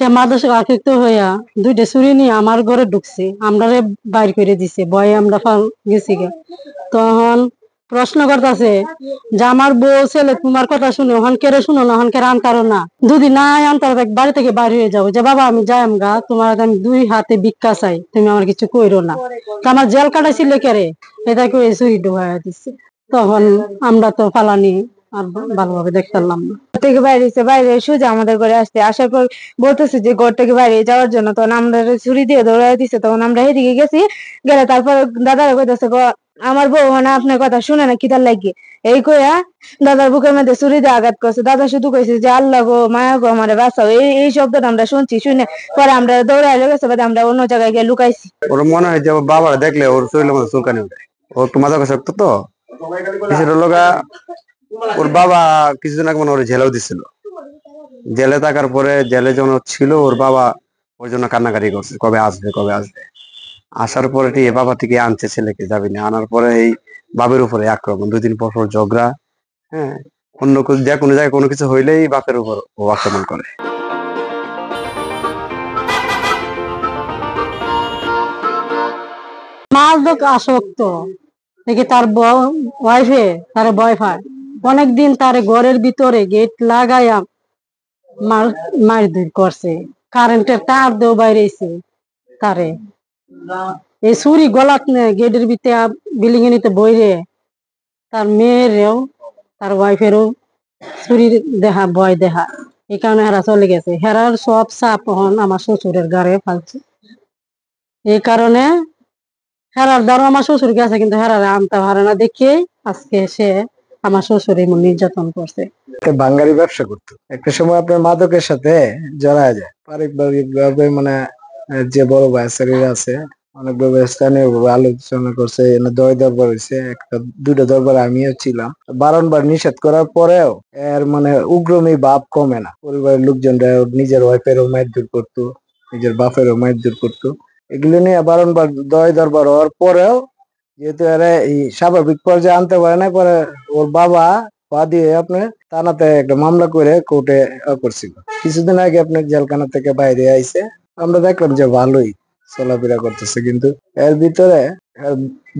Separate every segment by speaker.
Speaker 1: সে মাদক আসক্ত হইয়া দুইটা ছুরি নিয়ে আমার ঘরে ঢুকছে, আমরারে বাইর করে দিছে, ভয়ে আমরা গেছি গে। তখন প্রশ্ন করতেছে যে আমার বউ ছেলে তোমার কথা শুনে ওখান কেড়ে শুনো না, ওখান কেড়ে আনতারো না, যদি না আনতার বাড়ি থেকে বাইরে হয়ে যাবো, যে বাবা আমি যাই আমগা, তোমার আমি 2 হাতে ভিক্ষা চাই, তুমি আমার কিছু কইরো না। তো আমার জেল কাটাইছিল কেড়ে, এটা করে ছুরি ঢুকাইয়া দিচ্ছে। তখন আমরা তো ফালানি আর ভালোভাবে দেখতাম না।
Speaker 2: থেকে বাইরে বাইরে সোজা আমাদের ঘরে আসতে আসার পর বলতেছে যে ঘর থেকে বাইরে যাওয়ার জন্য, তখন আমরা ছুরি দিয়ে দৌড়াই দিচ্ছে। তখন আমরা এদিকে গেছি, গেলে তারপর দাদারা কইতেছে আমার বউ না আপনার কথা শুনে না কিতার লাগিয়ে, এই কইয়া দাদার বুকের মধ্যে ছুরি দিয়ে আঘাত করছে। দাদা শুধু কইছে যে আল্লাহ গো মায়া গো আমারে বাঁচাও, এই শব্দটা আমরা শুনছি। শুনে পরে আমরা দৌড়াই গেছে, আমরা অন্য জায়গায় গিয়ে লুকাইছি।
Speaker 3: ওর মনে হয় যে বাবা দেখলে ওর শরীরের মধ্যে চুলকানি উঠে, ও একটু মাদকাসক্ত তো কিছুটা লোকা। ওর বাবা কিছুদিন আগে মনে ওর জেলেও দিছিল। জেলে থাকার পরে জেলে যখন ছিল ওর বাবা ওর জন্য কান্নাকাটি করছে, কবে আসবে কবে আসবে। আসার পরে বাবা থেকে আনছে ছেলেকে, যাবি না। আনার পরে এই বাপের উপরে আক্রমণ, 2 দিন পর পর ঝগড়া। হ্যাঁ, অন্য যে কোনো জায়গায় কোনো কিছু হইলেই বাপের উপর ও আক্রমণ করে।
Speaker 1: মাদক আসক্ত দেখি তার ওয়াইফে তার বয়ফ্রেন্ড অনেকদিন তার ঘরের ভিতরে গেট লাগাইয়া মারধর করছে, কারেন্টের তার দেও বাইরেছে তারে। এই ছুরি গলাত গেটের ভিতরে বিল্ডিং এর নিতে বইরে তার মেয়েরেও তার ওয়াইফেরও ছুরি দেখা ভয় দেখা, এই কারণে হেরা চলে গেছে। হেরার সব চাপ হন আমার শ্বশুরের গাড়ে ফালছে। এই কারণে হেরার দ্বারা আমার শ্বশুর গেছে, কিন্তু হেরারে আনতে পারে না দেখে আজকে সে আমার শ্বশুর এমন নির্যাতন করছে।
Speaker 4: বাঙালি ব্যবসা করতো, একটা সময় আপনার মাদকের সাথে জড়ায় যায়। পারিবারিক ভাবে মানে যে বড় ভাইসারিরা আছে অনেকভাবে স্থানীয় ভাবে আলোচনা করছে, দয় দরবার হয়েছে, 1-2টা দরবার আমিও ছিলাম। বারংবার নিষেধ করার পরেও এর মানে উগ্রমী ভাব কমে না। পরিবারের লোকজনরা নিজের ওয়াইফেরও মারধর করতো, নিজের বাপেরও মারধর করতো। এগুলো নিয়ে বারংবার দয় দরবার হওয়ার পরেও যেহেতু এরা এই স্বাভাবিক পর্যায়ে আনতে পারে না, পরে ওর বাবা দিয়ে আপনার থানাতে একটা মামলা করে কোর্টে করছিল। কিছুদিন আগে আপনার জেলখানা থেকে বাইরে আইছে, আমরা দেখলাম যে ভালোই চলাফেরা করতেছে। কিন্তু এর ভিতরে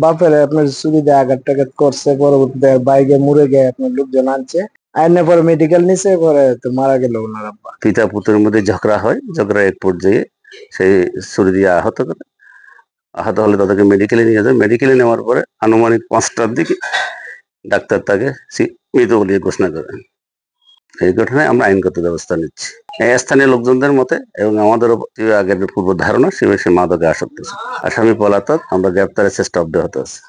Speaker 4: বাপের আপনার ছুরি দিয়ে আঘাত টাঘাত করছে, পরবর্তীতে বাইকে মুড়ে গিয়ে আপনার লোকজন আনছে, আইনের পরে মেডিকেল নিছে, পরে তো মারা গেল ওনার আব্বা।
Speaker 5: পিতা পুত্রের মধ্যে ঝগড়া হয়, ঝগড়া এক পর্যায়ে সেই ছুরি দিয়ে আহত করে। আহত হলে তাদেরকে মেডিকেলে নিয়ে যায়। মেডিকেলে নেওয়ার পরে আনুমানিক 5টার দিকে ডাক্তার তাকে মৃত বলে ঘোষণা করেন। এই ঘটনায় আমরা আইনগত ব্যবস্থা নিচ্ছি। স্থানীয় লোকজনদের মতে এবং আমাদেরও আগের পূর্ব ধারণা সে মাদকে আসক্ত ছিল। আসামি পলাতক, আমরা গ্রেপ্তারের চেষ্টা অব্যাহত আছে।